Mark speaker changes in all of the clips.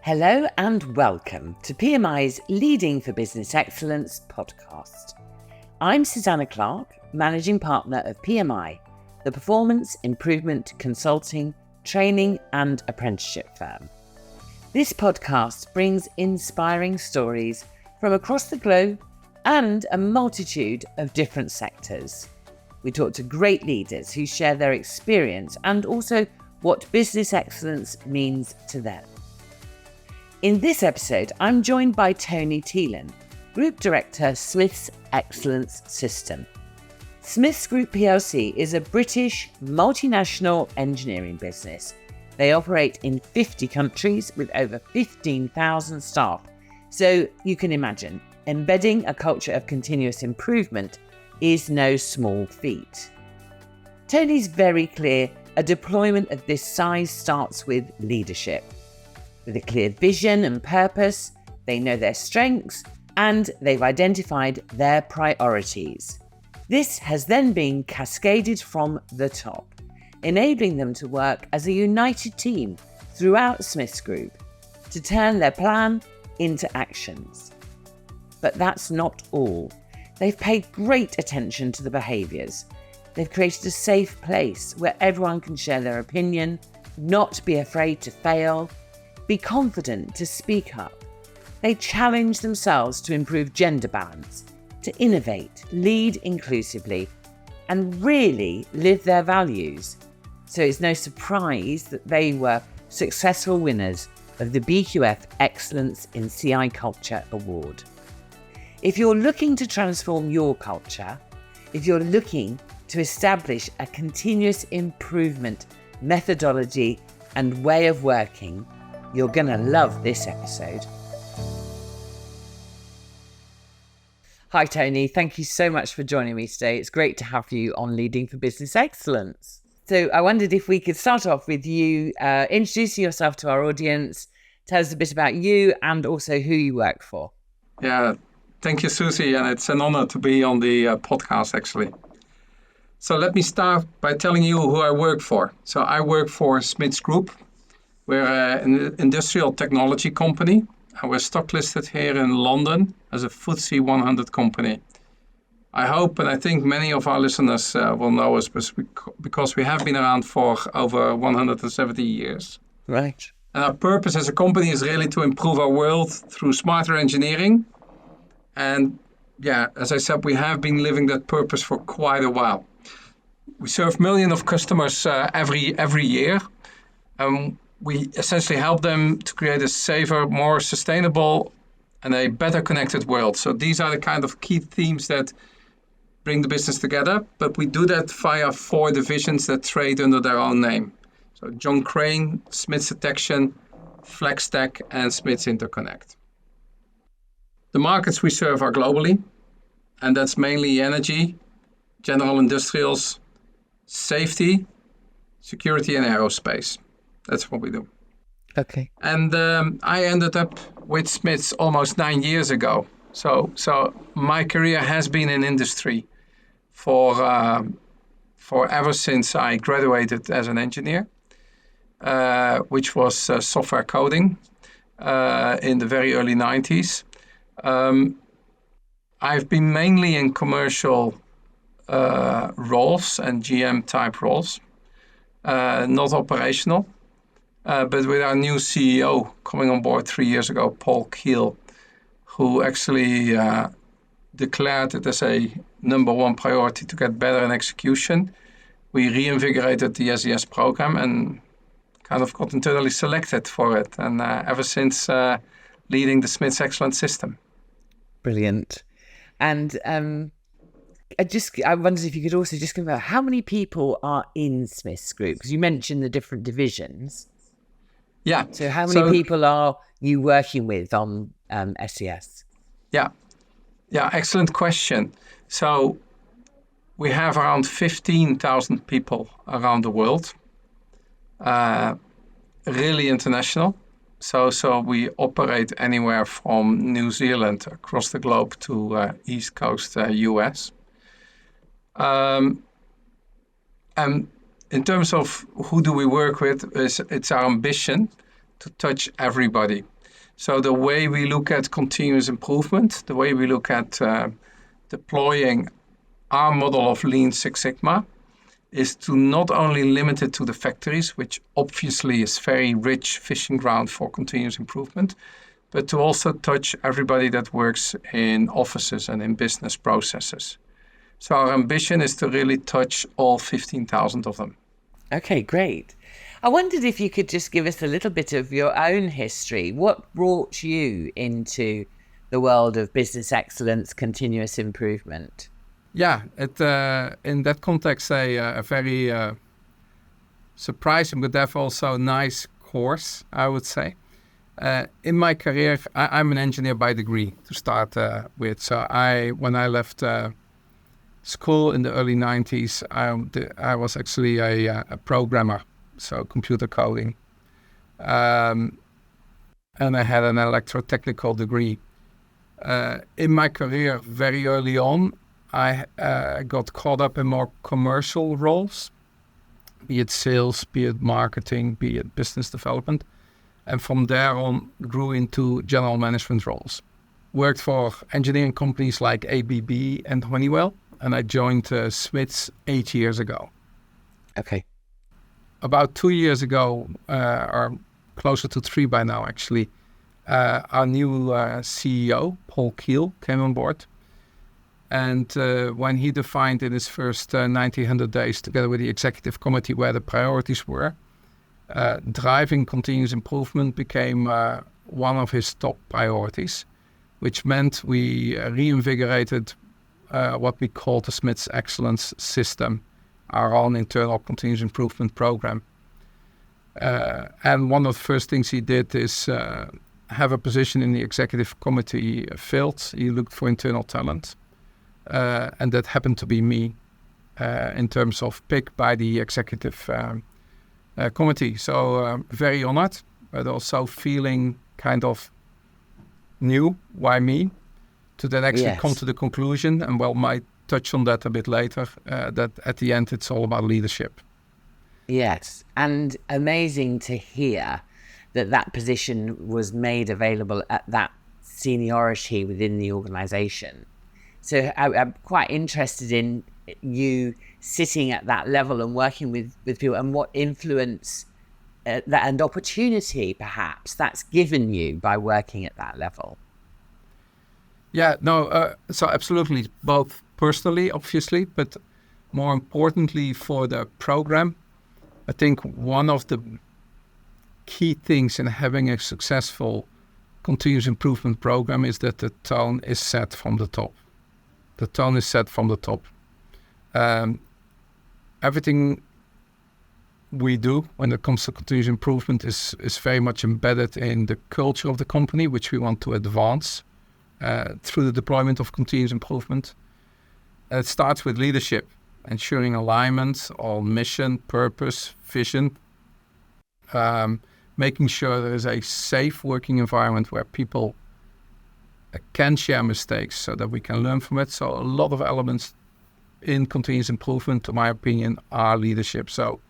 Speaker 1: Hello and welcome to PMI's Leading for Business Excellence podcast. I'm Susanna Clark, Managing Partner of PMI, the Performance Improvement Consulting, Training and Apprenticeship firm. This podcast brings inspiring stories from across the globe and a multitude of different sectors. We talk to great leaders who share their experience and also what business excellence means to them. In this episode, I'm joined by Tony Tielen, Group Director, Smiths Excellence System. Smiths Group PLC is a British multinational engineering business. They operate in 50 countries with over 15,000 staff. So you can imagine, embedding a culture of continuous improvement is no small feat. Tony's very clear, a deployment of this size starts with leadership. With a clear vision and purpose, they know their strengths and they've identified their priorities. This has then been cascaded from the top, enabling them to work as a united team throughout Smiths Group to turn their plan into actions. But that's not all. They've paid great attention to the behaviours. They've created a safe place where everyone can share their opinion, not be afraid to fail, be confident to speak up. They challenge themselves to improve gender balance, to innovate, lead inclusively, and really live their values. So it's no surprise that they were successful winners of the BQF Excellence in CI Culture Award. If you're looking to transform your culture, if you're looking to establish a continuous improvement methodology and way of working, you're going to love this episode. Hi, Tony. Thank you so much for joining me today. It's great to have you on Leading for Business Excellence. So I wondered if we could start off with you introducing yourself to our audience. Tell us a bit about you and also who you work for.
Speaker 2: Yeah, thank you, Susie. And it's an honor to be on the podcast, actually. So let me start by telling you who I work for. So I work for Smiths Group. We're an industrial technology company, and we're stock listed here in London as a FTSE 100 company. I hope and I think many of our listeners will know us because we have been around for over 170 years.
Speaker 1: Right.
Speaker 2: And our purpose as a company is really to improve our world through smarter engineering. And yeah, as I said, we have been living that purpose for quite a while. We serve millions of customers every year. We essentially help them to create a safer, more sustainable, and a better connected world. So these are the kind of key themes that bring the business together. But we do that via 4 divisions that trade under their own name. So John Crane, Smiths Detection, FlexTech, and Smiths Interconnect. The markets we serve are globally, and that's mainly energy, general industrials, safety, security, and aerospace. That's what we do.
Speaker 1: Okay.
Speaker 2: And I ended up with Smiths almost 9 years ago. So my career has been in industry for ever since I graduated as an engineer, which was software coding in the very early 90s. I've been mainly in commercial roles and GM type roles, not operational. But with our new CEO coming on board 3 years ago, Paul Keel, who actually declared it as a number one priority to get better in execution, we reinvigorated the SES program and kind of got internally selected for it. And ever since leading the Smiths Excellence System.
Speaker 1: Brilliant. And I wondered if you could also just confirm how many people are in Smiths Group, because you mentioned the different divisions.
Speaker 2: Yeah.
Speaker 1: So how many people are you working with on SES?
Speaker 2: Yeah, excellent question. So we have around 15,000 people around the world, really international. So we operate anywhere from New Zealand across the globe to East Coast US. And in terms of who do we work with, it's our ambition to touch everybody. So the way we look at continuous improvement, the way we look at deploying our model of Lean Six Sigma is to not only limit it to the factories, which obviously is very rich fishing ground for continuous improvement, but to also touch everybody that works in offices and in business processes. So our ambition is to really touch all 15,000 of them.
Speaker 1: Okay, great. I wondered if you could just give us a little bit of your own history. What brought you into the world of business excellence, continuous improvement?
Speaker 3: Yeah, in that context, a very surprising but therefore also nice course, I would say. In my career, I'm an engineer by degree to start with. So when I left school in the early 90s, I was actually a programmer, so computer coding. And I had an electrotechnical degree. In my career, very early on, I got caught up in more commercial roles, be it sales, be it marketing, be it business development. And from there on, grew into general management roles. Worked for engineering companies like ABB and Honeywell, and I joined Smiths 8 years ago.
Speaker 1: Okay.
Speaker 3: About 2 years ago, or closer to 3 by now actually, our new CEO, Paul Keel, came on board. And when he defined in his first 100 days together with the executive committee where the priorities were, driving continuous improvement became one of his top priorities, which meant we reinvigorated what we call the Smiths Excellence System, our own internal continuous improvement program. And one of the first things he did is have a position in the executive committee filled. He looked for internal talent. And that happened to be me in terms of pick by the executive committee. So very honored, but also feeling kind of new. Why me? To then actually come to the conclusion, and might touch on that a bit later, that at the end it's all about leadership.
Speaker 1: Yes, and amazing to hear that position was made available at that seniority within the organisation. So I'm quite interested in you sitting at that level and working with people, and what influence and opportunity perhaps that's given you by working at that level.
Speaker 3: Yeah, no, so absolutely, both personally, obviously, but more importantly for the program. I think one of the key things in having a successful continuous improvement program is that the tone is set from the top. The tone is set from the top. Everything we do when it comes to continuous improvement is very much embedded in the culture of the company, which we want to advance through the deployment of continuous improvement. It starts with leadership, ensuring alignment on mission, purpose, vision, making sure there is a safe working environment where people can share mistakes so that we can learn from it. So a lot of elements in continuous improvement, to my opinion, are leadership. So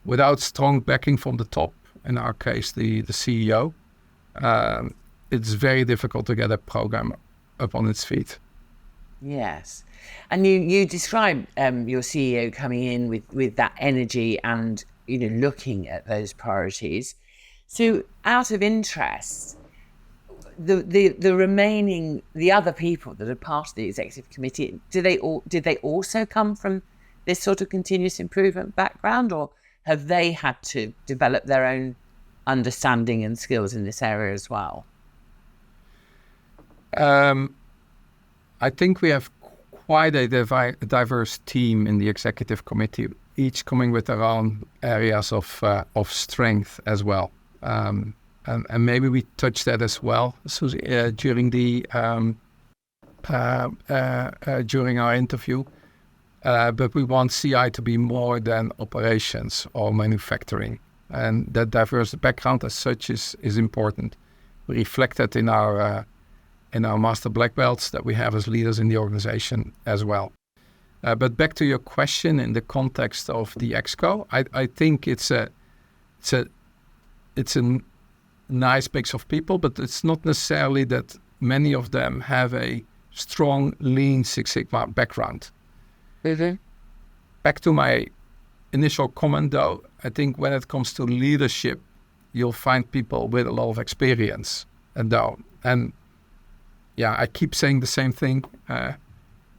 Speaker 3: without strong backing from the top, in our case, the CEO, it's very difficult to get a program up on its feet.
Speaker 1: Yes. And you describe your CEO coming in with that energy and, looking at those priorities. So out of interest, the other people that are part of the executive committee, did they also come from this sort of continuous improvement background, or have they had to develop their own understanding and skills in this area as well?
Speaker 3: I think we have quite a diverse team in the executive committee, each coming with their own areas of strength as well. And maybe we touched that as well during our interview. But we want CI to be more than operations or manufacturing, and that diverse background as such is important. We reflect that in our master black belts that we have as leaders in the organization as well. But back to your question in the context of the Exco, I think it's an nice mix of people, but it's not necessarily that many of them have a strong Lean Six Sigma background.
Speaker 1: Mm-hmm.
Speaker 3: Back to my initial comment, though, I think when it comes to leadership, you'll find people with a lot of experience. And I keep saying the same thing.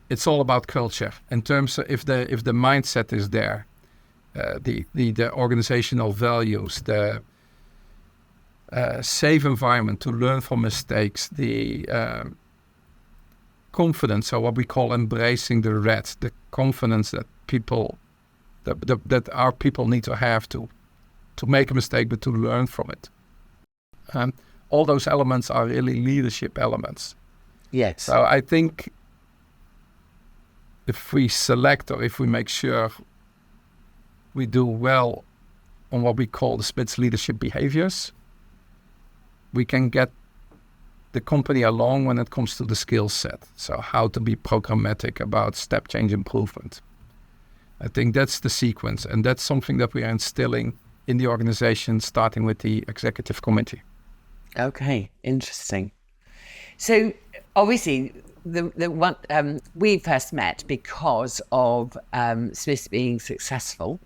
Speaker 3: It's all about culture. In terms of if the mindset is there, the organizational values, the safe environment to learn from mistakes, the confidence, or what we call embracing the red, the confidence that people that our people need to have to make a mistake, but to learn from it. All those elements are really leadership elements.
Speaker 1: Yes.
Speaker 3: So I think if we select, or if we make sure we do well on what we call the Smiths leadership behaviors, we can get the company along when it comes to the skill set. So how to be programmatic about step change improvement. I think that's the sequence, and that's something that we are instilling in the organization, starting with the executive committee.
Speaker 1: Okay, interesting. So obviously, the one we first met because of Smiths being successful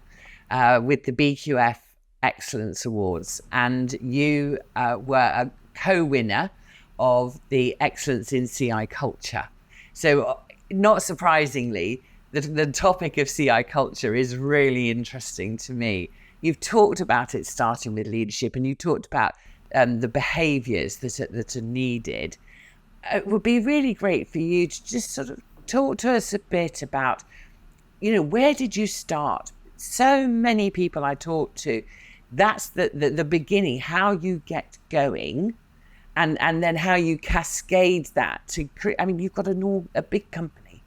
Speaker 1: with the BQF Excellence Awards, and you were a co-winner of the Excellence in CI Culture. So not surprisingly, the topic of CI culture is really interesting to me. You've talked about it starting with leadership, and you talked about the behaviours that are needed. It would be really great for you to just sort of talk to us a bit about, where did you start? So many people I talk to, that's the beginning, how you get going, and then how you cascade that to create. I mean, you've got a big company.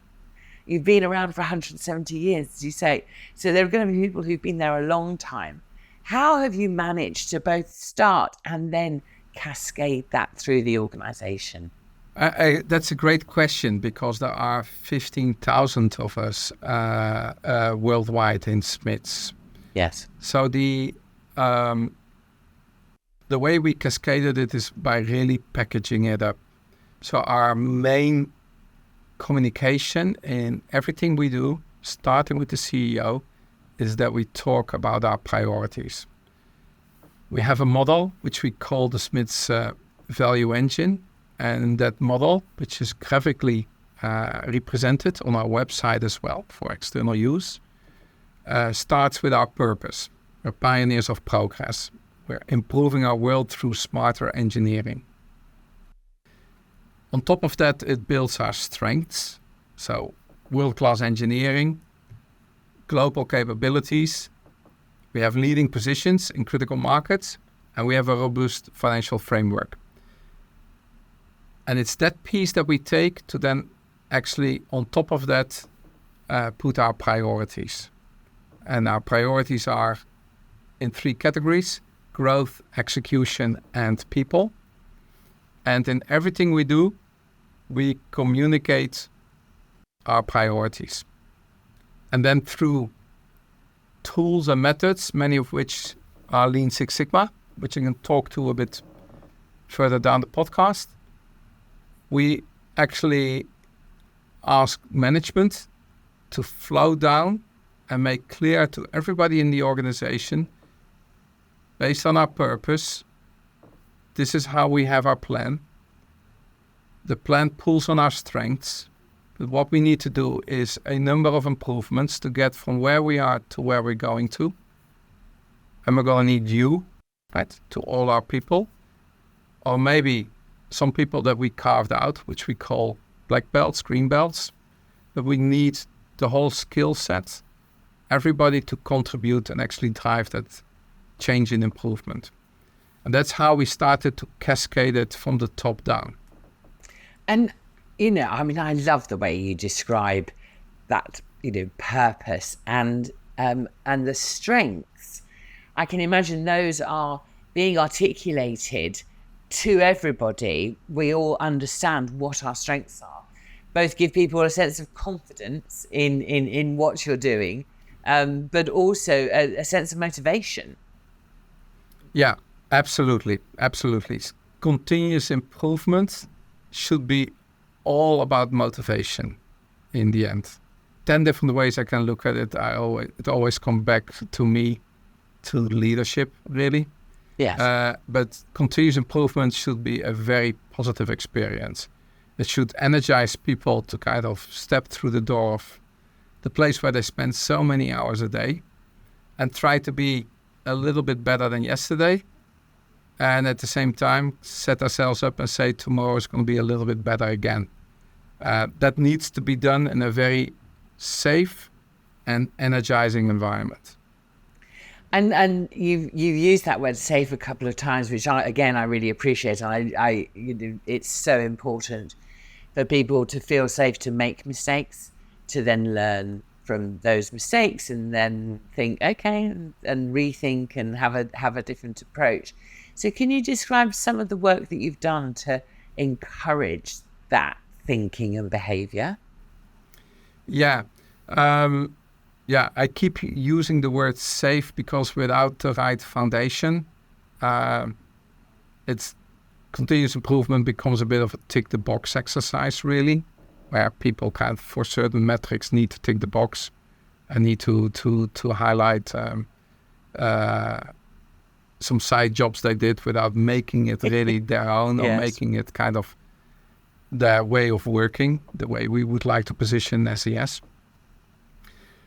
Speaker 1: You've been around for 170 years, as you say. So there are going to be people who've been there a long time. How have you managed to both start and then cascade that through the organisation?
Speaker 3: That's a great question, because there are 15,000 of us worldwide in Smiths.
Speaker 1: Yes.
Speaker 3: So the way we cascaded it is by really packaging it up. So our main communication in everything we do, starting with the CEO, is that we talk about our priorities. We have a model which we call the Smiths Value Engine, and that model, which is graphically represented on our website as well for external use, starts with our purpose. We're pioneers of progress. We're improving our world through smarter engineering. On top of that, it builds our strengths. So world-class engineering, global capabilities. We have leading positions in critical markets, and we have a robust financial framework. And it's that piece that we take to then actually, on top of that, put our priorities. And our priorities are in 3 categories: growth, execution, and people. And in everything we do, we communicate our priorities. And then through tools and methods, many of which are Lean Six Sigma, which I can talk to a bit further down the podcast, we actually ask management to flow down and make clear to everybody in the organization, based on our purpose, this is how we have our plan. The plan pulls on our strengths, but what we need to do is a number of improvements to get from where we are to where we're going to. And we're going to need you, right, to all our people, or maybe some people that we carved out, which we call black belts, green belts, but we need the whole skill set, everybody to contribute and actually drive that change and improvement. And that's how we started to cascade it from the top down.
Speaker 1: And, I love the way you describe that, purpose and the strengths. I can imagine those are being articulated to everybody. We all understand what our strengths are. Both give people a sense of confidence in what you're doing, but also a sense of motivation.
Speaker 3: Yeah, Absolutely. Continuous improvement should be all about motivation in the end. 10 different ways I can look at it. It always comes back to me, to leadership, really.
Speaker 1: Yes.
Speaker 3: But continuous improvement should be a very positive experience. It should energize people to kind of step through the door of the place where they spend so many hours a day and try to be a little bit better than yesterday. And at the same time, set ourselves up and say tomorrow is going to be a little bit better again. That needs to be done in a very safe and energizing environment.
Speaker 1: And you've used that word safe a couple of times, which I really appreciate. And it's so important for people to feel safe to make mistakes, to then learn from those mistakes, and then think, okay, and rethink and have a different approach. So can you describe some of the work that you've done to encourage that thinking and behavior?
Speaker 3: Yeah. I keep using the word safe because without the right foundation, it's continuous improvement becomes a bit of a tick the box exercise, really, where people for certain metrics need to tick the box and need to highlight some side jobs they did without making it really their own or making it kind of their way of working, the way we would like to position SES.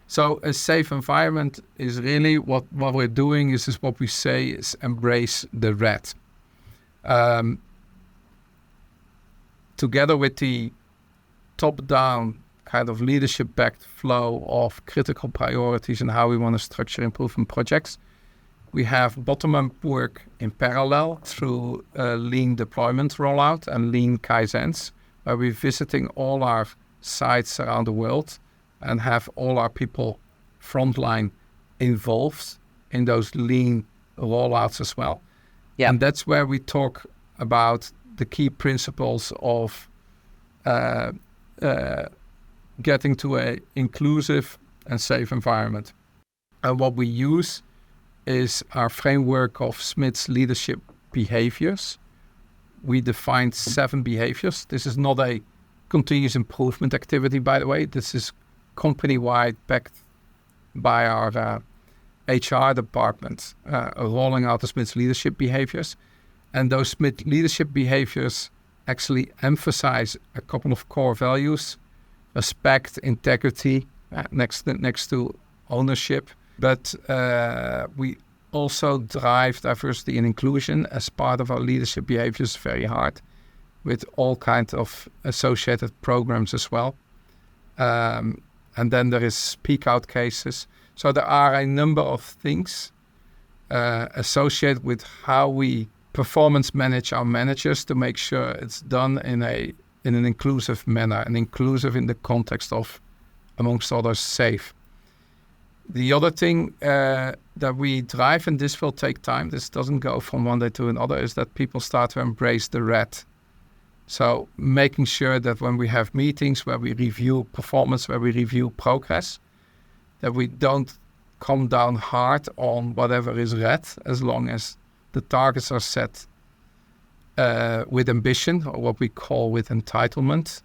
Speaker 3: So a safe environment is really what we're doing is what we say is embrace the red. Together with the top-down kind of leadership-backed flow of critical priorities and how we want to structure improvement projects, we have bottom-up work in parallel through lean deployment rollout and lean Kaizens, where we're visiting all our sites around the world and have all our people frontline involved in those lean rollouts as well. Yeah. And that's where we talk about the key principles of getting to an inclusive and safe environment. And what we use is our framework of Smith's leadership behaviors. We defined 7 behaviors. This is not a continuous improvement activity, by the way. This is company-wide backed by our HR department, rolling out the Smith's leadership behaviors. And those Smith leadership behaviors actually emphasize a couple of core values: respect, integrity, next to ownership. But we also drive diversity and inclusion as part of our leadership behaviors very hard, with all kinds of associated programs as well. And then there is speak out cases. So there are a number of things associated with how we performance manage our managers to make sure it's done in an inclusive manner, and inclusive in the context of, amongst others, safe. The other thing that we drive, and this will take time, this doesn't go from one day to another, is that people start to embrace the red. So making sure that when we have meetings where we review performance, where we review progress, that we don't come down hard on whatever is red, as long as the targets are set with ambition, or what we call with entitlement.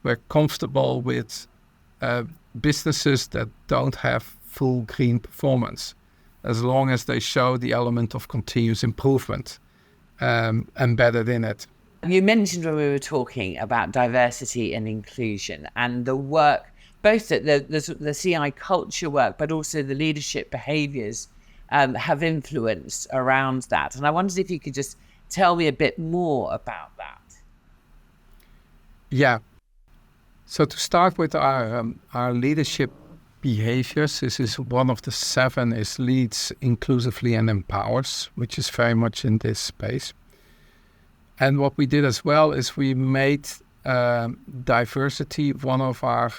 Speaker 3: We're comfortable with businesses that don't have full green performance, as long as they show the element of continuous improvement embedded in it.
Speaker 1: You mentioned when we were talking about diversity and inclusion and the work, both the CI culture work, but also the leadership behaviours have influenced around that. And I wondered if you could just tell me a bit more about that.
Speaker 3: Yeah. So to start with our leadership behaviors, this is one of the 7, is leads inclusively and empowers, which is very much in this space. And what we did as well is we made diversity one of our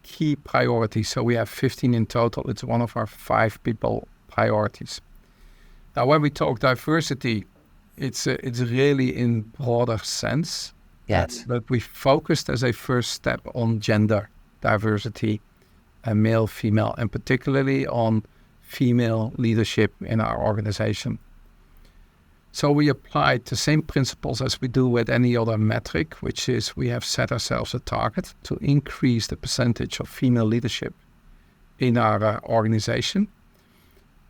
Speaker 3: key priorities. So we have 15 in total. It's one of our 5 people priorities. Now, when we talk diversity, it's really in broader sense.
Speaker 1: Yes.
Speaker 3: But we focused as a first step on gender diversity, male, female, and particularly on female leadership in our organization. So we applied the same principles as we do with any other metric, which is we have set ourselves a target to increase the percentage of female leadership in our organization.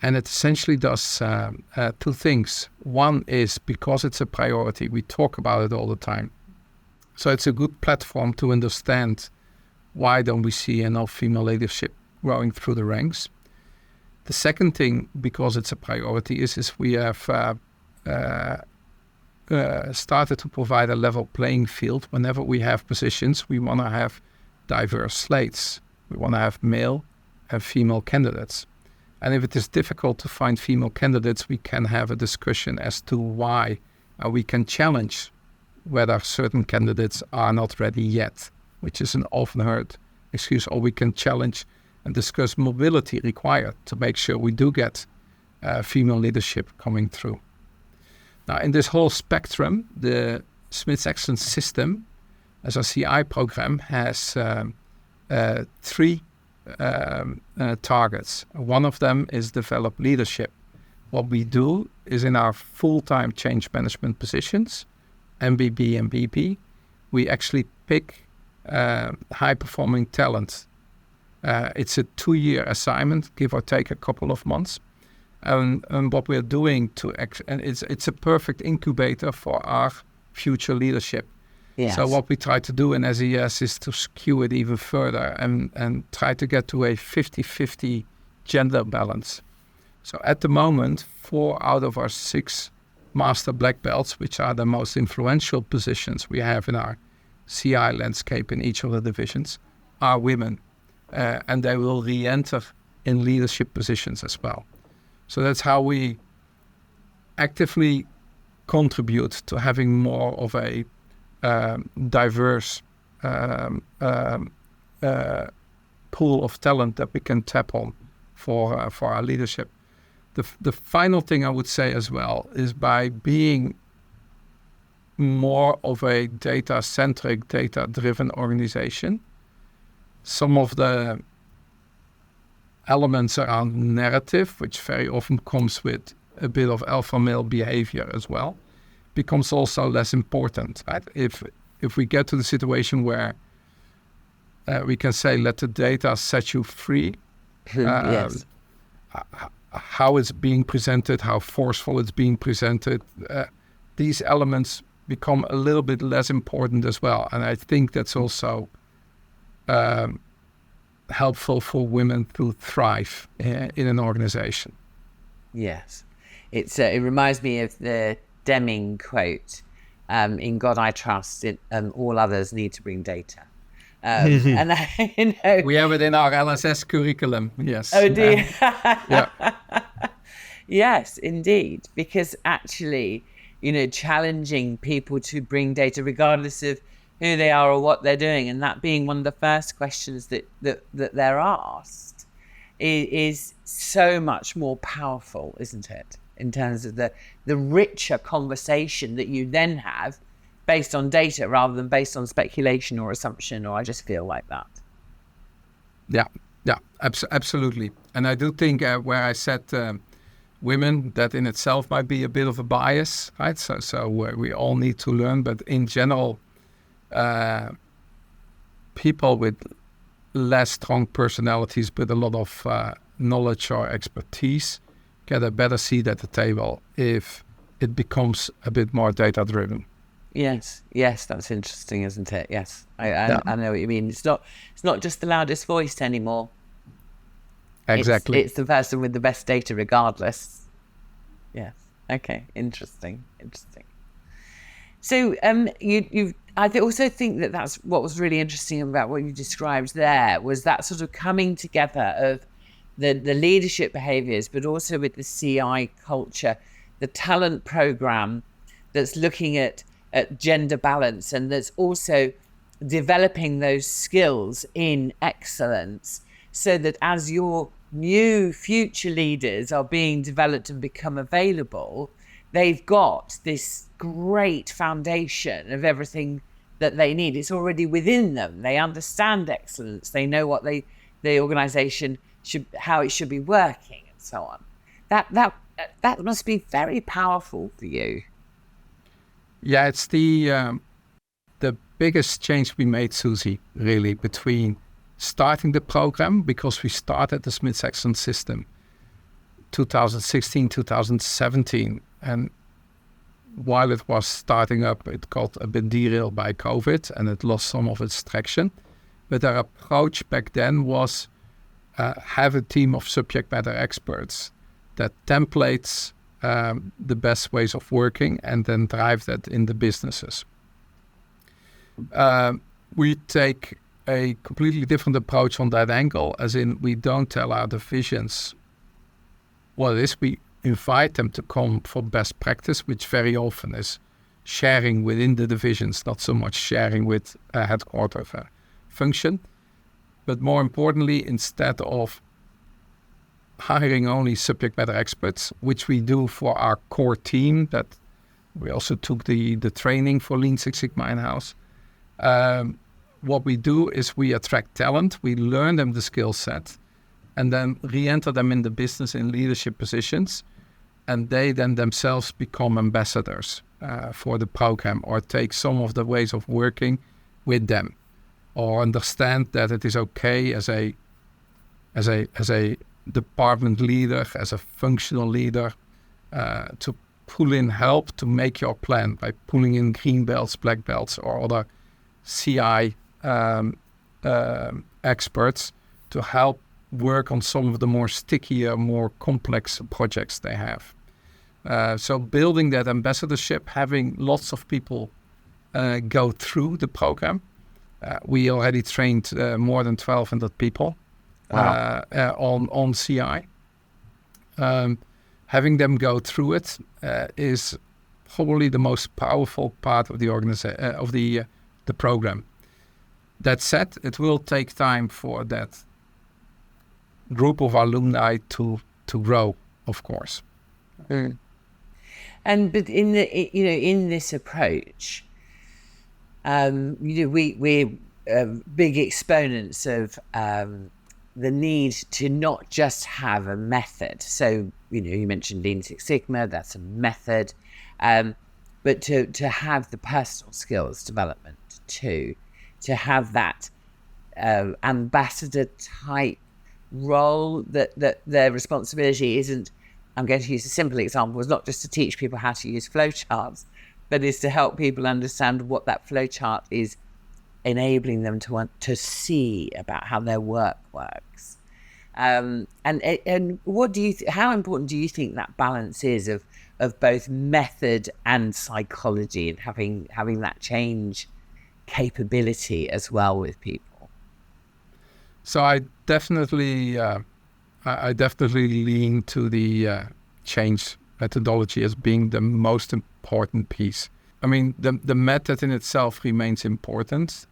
Speaker 3: And it essentially does two things. One is because it's a priority, we talk about it all the time. So it's a good platform to understand why don't we see enough female leadership growing through the ranks. The second thing, because it's a priority, is we have started to provide a level playing field. Whenever we have positions, we want to have diverse slates. We want to have male and female candidates. And if it is difficult to find female candidates, we can have a discussion as to why. We can challenge whether certain candidates are not ready yet, which is an often heard excuse, or we can challenge and discuss mobility required to make sure we do get female leadership coming through. Now, in this whole spectrum, the Smith's Excellence System, as a CI program, has three targets. One of them is develop leadership. What we do is in our full-time change management positions, MBB and BP, we actually pick high-performing talent. It's a 2-year assignment, give or take a couple of months. And what we're doing and it's a perfect incubator for our future leadership.
Speaker 1: Yes.
Speaker 3: So what we try to do in SES is to skew it even further and try to get to a 50-50 gender balance. So at the moment, 4 out of our 6 master black belts, which are the most influential positions we have in our CI landscape in each of the divisions, are women. And they will re-enter in leadership positions as well. So that's how we actively contribute to having more of a diverse pool of talent that we can tap on for our leadership. The final thing I would say as well is by being more of a data-centric, data-driven organization, some of the elements around narrative, which very often comes with a bit of alpha male behavior as well, becomes also less important. Right? If we get to the situation where we can say, let the data set you free,
Speaker 1: Yes.
Speaker 3: how it's being presented, how forceful it's being presented, these elements become a little bit less important as well. And I think that's also helpful for women to thrive in an organization.
Speaker 1: Yes. It reminds me of the Deming quote, in God I trust, all others need to bring data. And
Speaker 3: we have it in our LSS curriculum. Yes.
Speaker 1: Oh, do you?
Speaker 3: Yeah.
Speaker 1: Yes, indeed. Because actually, challenging people to bring data, regardless of who they are or what they're doing, and that being one of the first questions that they're asked, is so much more powerful, isn't it? In terms of the richer conversation that you then have based on data rather than based on speculation or assumption, or I just feel like that.
Speaker 3: Yeah, absolutely. And I do think where I said women, that in itself might be a bit of a bias, right? So we all need to learn, but in general, people with less strong personalities but a lot of knowledge or expertise get a better seat at the table if it becomes a bit more data-driven.
Speaker 1: Yes, that's interesting, isn't it? Yes, I know what you mean. It's not just the loudest voice anymore.
Speaker 3: Exactly.
Speaker 1: It's the person with the best data, regardless. Yes. Okay. Interesting. So, I also think that's what was really interesting about what you described there, was that sort of coming together of the leadership behaviors, but also with the CI culture, the talent program that's looking at gender balance, and that's also developing those skills in excellence, so that as your new future leaders are being developed and become available, they've got this great foundation of everything that they need. It's already within them. They understand excellence. They know what the organization how it should be working, and so on. That that must be very powerful for you.
Speaker 3: Yeah, it's the biggest change we made, Susie, really, between starting the program, because we started the Smiths Excellence System 2016, 2017, and while it was starting up, it got a bit derailed by COVID and it lost some of its traction. But our approach back then was have a team of subject matter experts that templates the best ways of working and then drive that in the businesses. We take a completely different approach on that angle, as in we don't tell our divisions what it is. We invite them to come for best practice, which very often is sharing within the divisions, not so much sharing with a headquarter function. But more importantly, instead of hiring only subject matter experts, which we do for our core team, that we also took the training for Lean Six Sigma in-house. What we do is we attract talent, we learn them the skill set, and then re-enter them in the business in leadership positions, and they then themselves become ambassadors for the program, or take some of the ways of working with them, or understand that it is okay as a department leader, as a functional leader, to pull in help to make your plan by pulling in green belts, black belts, or other CI experts to help work on some of the more stickier, more complex projects they have. So building that ambassadorship, having lots of people go through the program. We already trained more than 1,200 people on CI. Having them go through it is probably the most powerful part of the the program. That said, it will take time for that group of alumni to grow, of course.
Speaker 1: Mm. But in this approach, we're big exponents of the need to not just have a method. So you mentioned Lean Six Sigma, that's a method, but to have the personal skills development too, to have that ambassador type role, that their responsibility isn't, I'm going to use a simple example, is not just to teach people how to use flowcharts, but is to help people understand what that flowchart is enabling them to want to see about how their work works. And what do you how important do you think that balance is of both method and psychology, and having that change capability as well with people?
Speaker 3: So I definitely lean to the change methodology as being the most important piece. I mean, the method in itself remains important,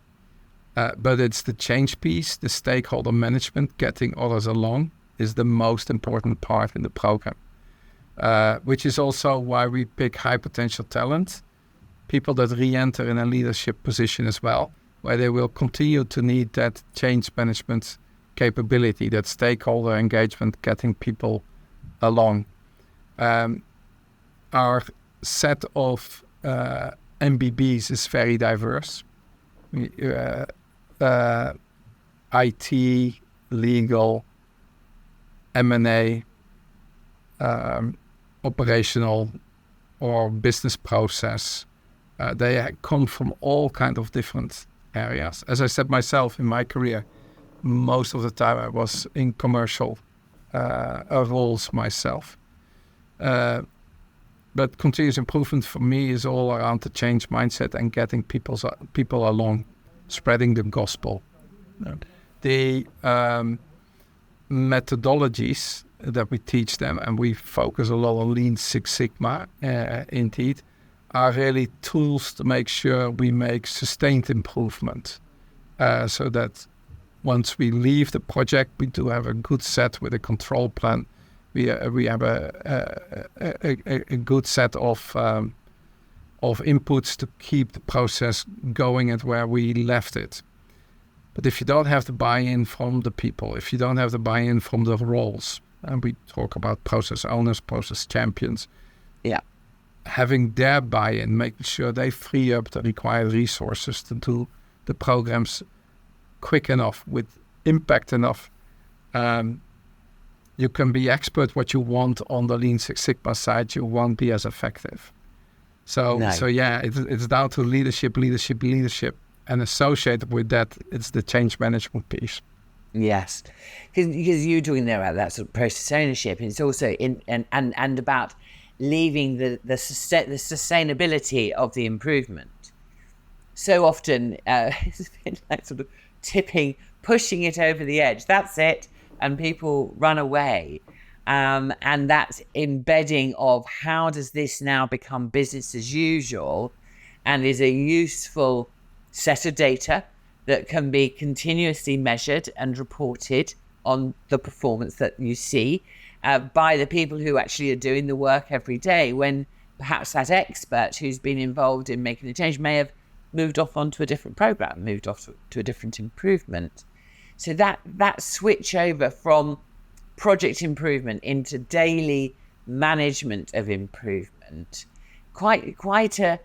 Speaker 3: but it's the change piece, the stakeholder management, getting others along, is the most important part in the program, which is also why we pick high potential talent, people that re-enter in a leadership position as well, where they will continue to need that change management capability, that stakeholder engagement, getting people along. Our set of MBBs is very diverse. IT, legal, M&A, operational, or business process. They come from all kinds of different areas. As I said myself, in my career, most of the time I was in commercial roles myself. But continuous improvement for me is all around the change mindset and getting people along, spreading the gospel. The methodologies that we teach them, and we focus a lot on Lean Six Sigma, indeed, are really tools to make sure we make sustained improvement, so that once we leave the project, we do have a good set with a control plan. We have a good set of inputs to keep the process going at where we left it. But if you don't have the buy-in from the people, if you don't have the buy-in from the roles, and we talk about process owners, process champions.
Speaker 1: Yeah.
Speaker 3: Having their buy-in, making sure they free up the required resources to do the programs quick enough, with impact enough. You can be expert what you want on the Lean Six Sigma side, you won't be as effective. So it's down to leadership, and associated with that, it's the change management piece.
Speaker 1: Yes, because you're talking there about that sort of process ownership, and it's also and about leaving the sustainability of the improvement. So often it's been like sort of pushing it over the edge. That's it, and people run away. And that's embedding of how does this now become business as usual, and is a useful set of data that can be continuously measured and reported on the performance that you see by the people who actually are doing the work every day, when perhaps that expert who's been involved in making the change may have moved off onto a different program, moved off to a different improvement. So that switch over from project improvement into daily management of improvement, quite a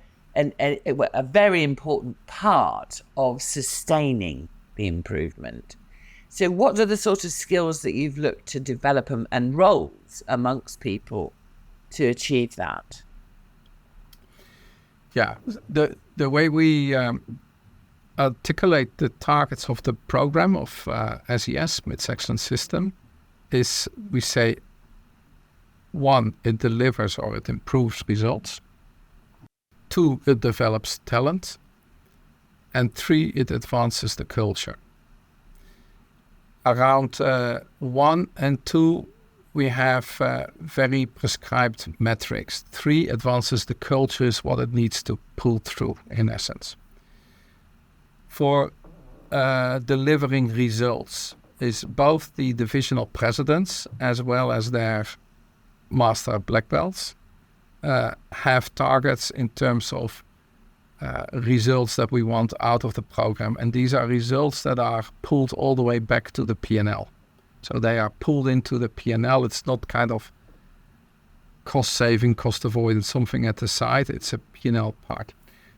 Speaker 1: very important part of sustaining the improvement. So what are the sort of skills that you've looked to develop and roles amongst people to achieve that?
Speaker 3: Yeah, the way we articulate the targets of the program of SES, Mid Excellence System, is we say, 1, it delivers or it improves results. 2, it develops talent. And 3, it advances the culture. Around 1 and 2, we have very prescribed metrics. 3, advances the culture is what it needs to pull through, in essence. For delivering results, is both the divisional presidents as well as their master black belts have targets in terms of results that we want out of the program. And these are results that are pulled all the way back to the P&L. So they are pulled into the P&L. It's not kind of cost saving, cost avoidance, something at the side. It's a P&L part.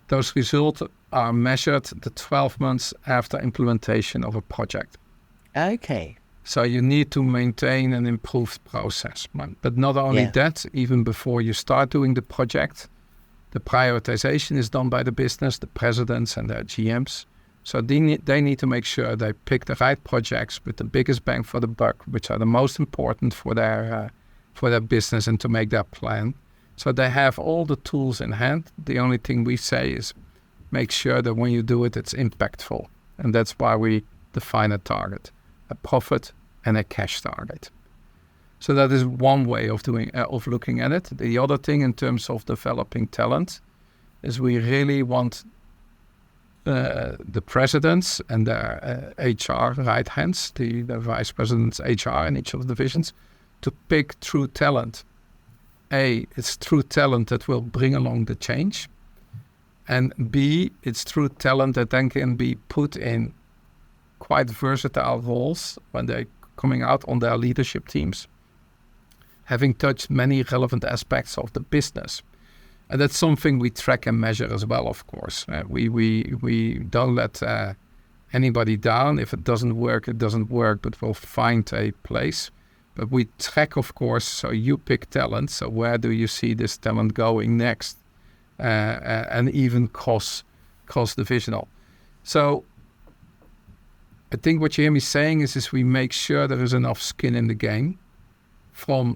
Speaker 3: Those results are measured the 12 months after implementation of a project.
Speaker 1: Okay.
Speaker 3: So you need to maintain an improved process. But not only that, even before you start doing the project, the prioritization is done by the business, the presidents and their GMs. So they need to make sure they pick the right projects with the biggest bang for the buck, which are the most important for their business and to make their plan. So they have all the tools in hand. The only thing we say is make sure that when you do it, it's impactful. And that's why we define a target, a profit and a cash target. So that is one way of looking at it. The other thing in terms of developing talent is we really want the presidents and their HR right hands, the vice presidents HR in each of the divisions, to pick true talent. It's true talent that will bring along the change. And B, it's true talent that then can be put in quite versatile roles when they're coming out on their leadership teams, having touched many relevant aspects of the business. And that's something we track and measure as well, of course. We don't let anybody down. If it doesn't work, it doesn't work, but we'll find a place. But we track, of course, so you pick talent. So where do you see this talent going next? And even cross-divisional. So I think what you hear me saying is we make sure there is enough skin in the game from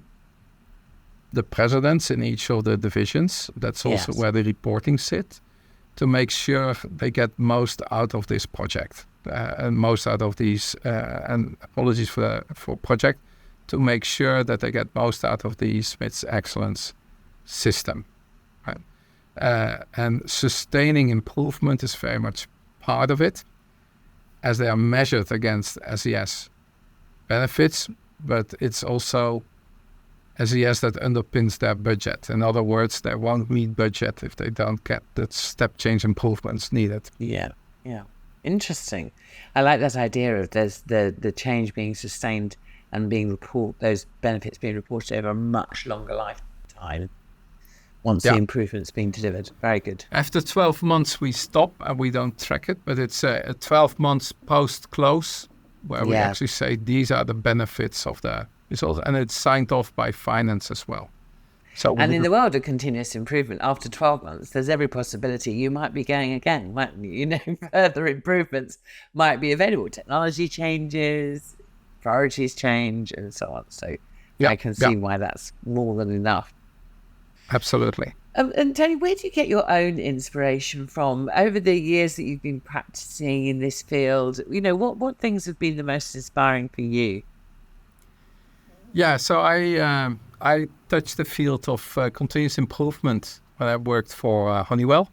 Speaker 3: the presidents in each of the divisions. That's also where the reporting sit, to make sure they get most out of this project and most out of these, and apologies for project, to make sure that they get most out of the Smith's Excellence system. Right? And sustaining improvement is very much part of it, as they are measured against SES benefits, but it's also SES that underpins their budget. In other words, they won't meet budget if they don't get the step change improvements needed.
Speaker 1: Yeah. Interesting. I like that idea of there's the change being sustained and those benefits being reported over a much longer lifetime once the improvement's being delivered. Very good.
Speaker 3: After 12 months, we stop and we don't track it, but it's a 12 months post-close where we actually say these are the benefits of the results, and it's signed off by finance as well. So,
Speaker 1: and in the world of continuous improvement, after 12 months, there's every possibility you might be going again, mightn't you? Further improvements might be available. Technology changes, priorities change, and so on. So I can see why that's more than enough.
Speaker 3: Absolutely.
Speaker 1: And Tony, where do you get your own inspiration from over the years that you've been practicing in this field? What things have been the most inspiring for you?
Speaker 3: Yeah, so I touched the field of continuous improvement when I worked for Honeywell,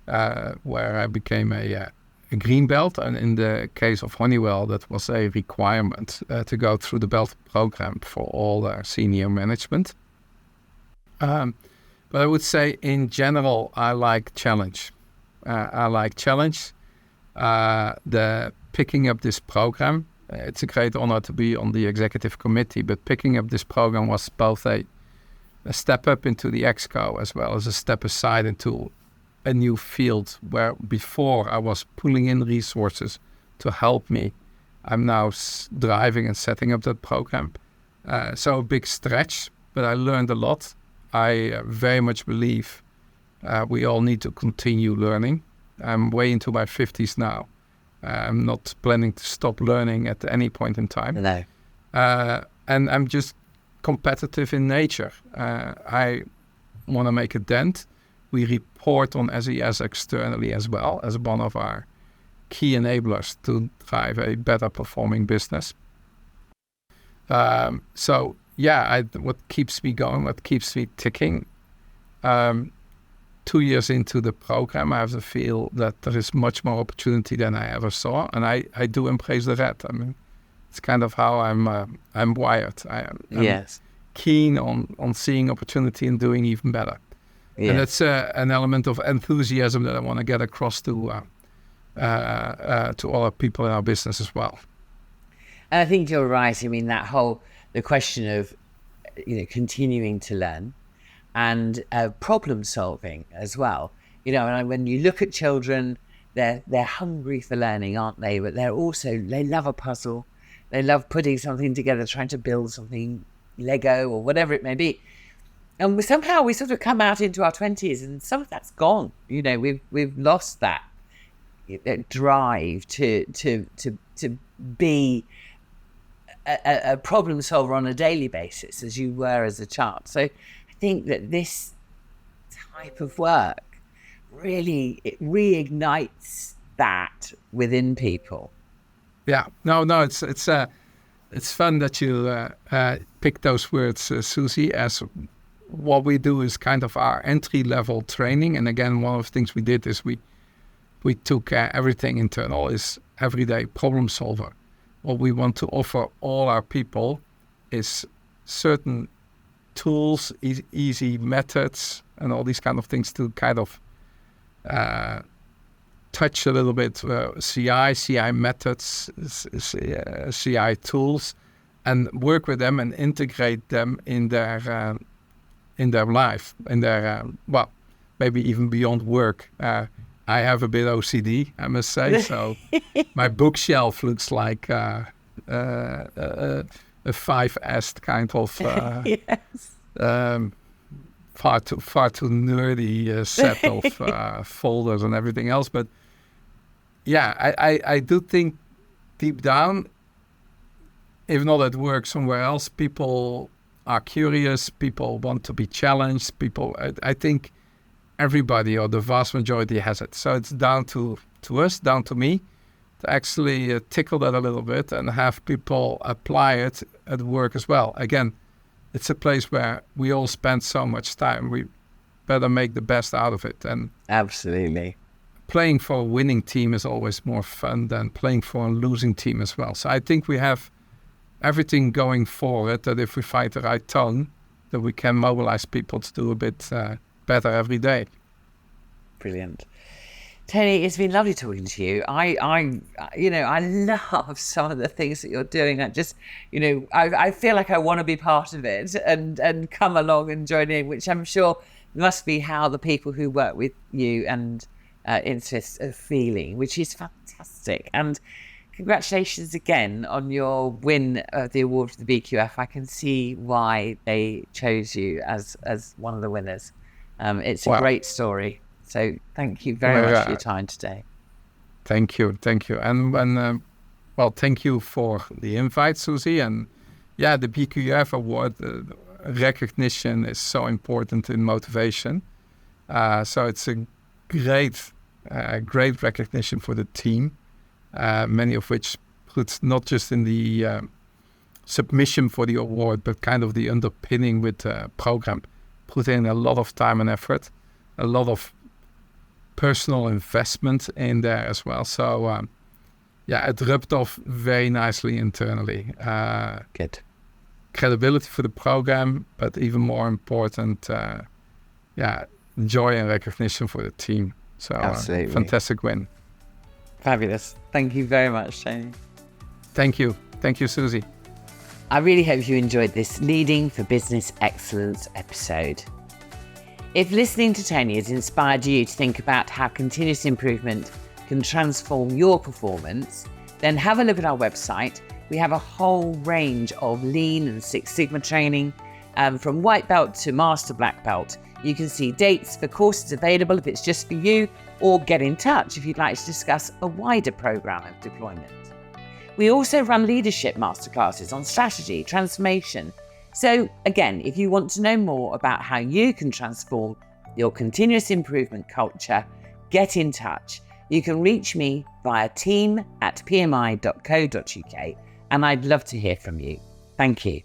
Speaker 3: where I became a green belt. And in the case of Honeywell, that was a requirement to go through the belt program for all senior management. But I would say in general, I like challenge. The picking up this program. It's a great honor to be on the executive committee, but picking up this program was both a step up into the ExCo as well as a step aside into a new field where before I was pulling in resources to help me. I'm now driving and setting up that program. So a big stretch, but I learned a lot. I very much believe we all need to continue learning. I'm way into my 50s now. I'm not planning to stop learning at any point in time.
Speaker 1: No.
Speaker 3: And I'm just competitive in nature. I want to make a dent. We report on SES externally as well as one of our key enablers to drive a better performing business. What keeps me going, what keeps me ticking. 2 years into the program, I have to feel that there is much more opportunity than I ever saw, and I do embrace the red. I mean, it's kind of how I'm wired. I'm keen on seeing opportunity and doing even better. Yes. And that's an element of enthusiasm that I want to get across to other people in our business as well.
Speaker 1: And I think you're right. I mean, the question of continuing to learn. And problem solving as well. And when you look at children, they're hungry for learning, aren't they? But they love a puzzle. They love putting something together, trying to build something, Lego or whatever it may be. And we sort of come out into our 20s, and some of that's gone. We've lost that drive to be a problem solver on a daily basis, as you were as a child. So I think that this type of work really reignites that within people.
Speaker 3: Yeah, no, it's fun that you pick those words, Susie, as what we do is kind of our entry level training. And again, one of the things we did is we took everything internal is everyday problem solver. What we want to offer all our people is certain tools, easy methods, and all these kind of things to kind of touch a little bit CI methods, CI tools, and work with them and integrate them in their life, in their maybe even beyond work. I have a bit OCD, I must say, so my bookshelf looks like a 5S kind of
Speaker 1: yes.
Speaker 3: Far too nerdy set of folders and everything else. But yeah, I do think deep down, if not at work, somewhere else, people are curious, people want to be challenged, I think everybody or the vast majority has it. So it's down to us, down to me, to actually tickle that a little bit and have people apply it at work as well. Again, it's a place where we all spend so much time. We better make the best out of it. And
Speaker 1: absolutely,
Speaker 3: playing for a winning team is always more fun than playing for a losing team as well. So I think we have everything going for it, that if we find the right tone, that we can mobilize people to do a bit better every day.
Speaker 1: Brilliant. Tony, it's been lovely talking to you. I love some of the things that you're doing. I feel like I want to be part of it and come along and join in, which I'm sure must be how the people who work with you and Insys are feeling, which is fantastic. And congratulations again on your win of the award for the BQF. I can see why they chose you as one of the winners. It's a great story. So thank you very much for your time today.
Speaker 3: Thank you. And thank you for the invite, Susie. And the BQF award recognition is so important in motivation. So it's a great recognition for the team. Many of which put not just in the submission for the award, but kind of the underpinning with the program, put in a lot of time and effort, a lot of personal investment in there as well. So, it rubbed off very nicely internally.
Speaker 1: Good.
Speaker 3: Credibility for the program, but even more important, joy and recognition for the team. So,
Speaker 1: absolutely.
Speaker 3: Fantastic win.
Speaker 1: Fabulous. Thank you very much, Tony.
Speaker 3: Thank you, Susie.
Speaker 1: I really hope you enjoyed this Leading for Business Excellence episode. If listening to Tony has inspired you to think about how continuous improvement can transform your performance, then have a look at our website. We have a whole range of Lean and Six Sigma training, from white belt to master black belt. You can see dates for courses available if it's just for you, or get in touch if you'd like to discuss a wider program of deployment. We also run leadership masterclasses on strategy, transformation. So again, if you want to know more about how you can transform your continuous improvement culture, get in touch. You can reach me via team@pmi.co.uk, and I'd love to hear from you. Thank you.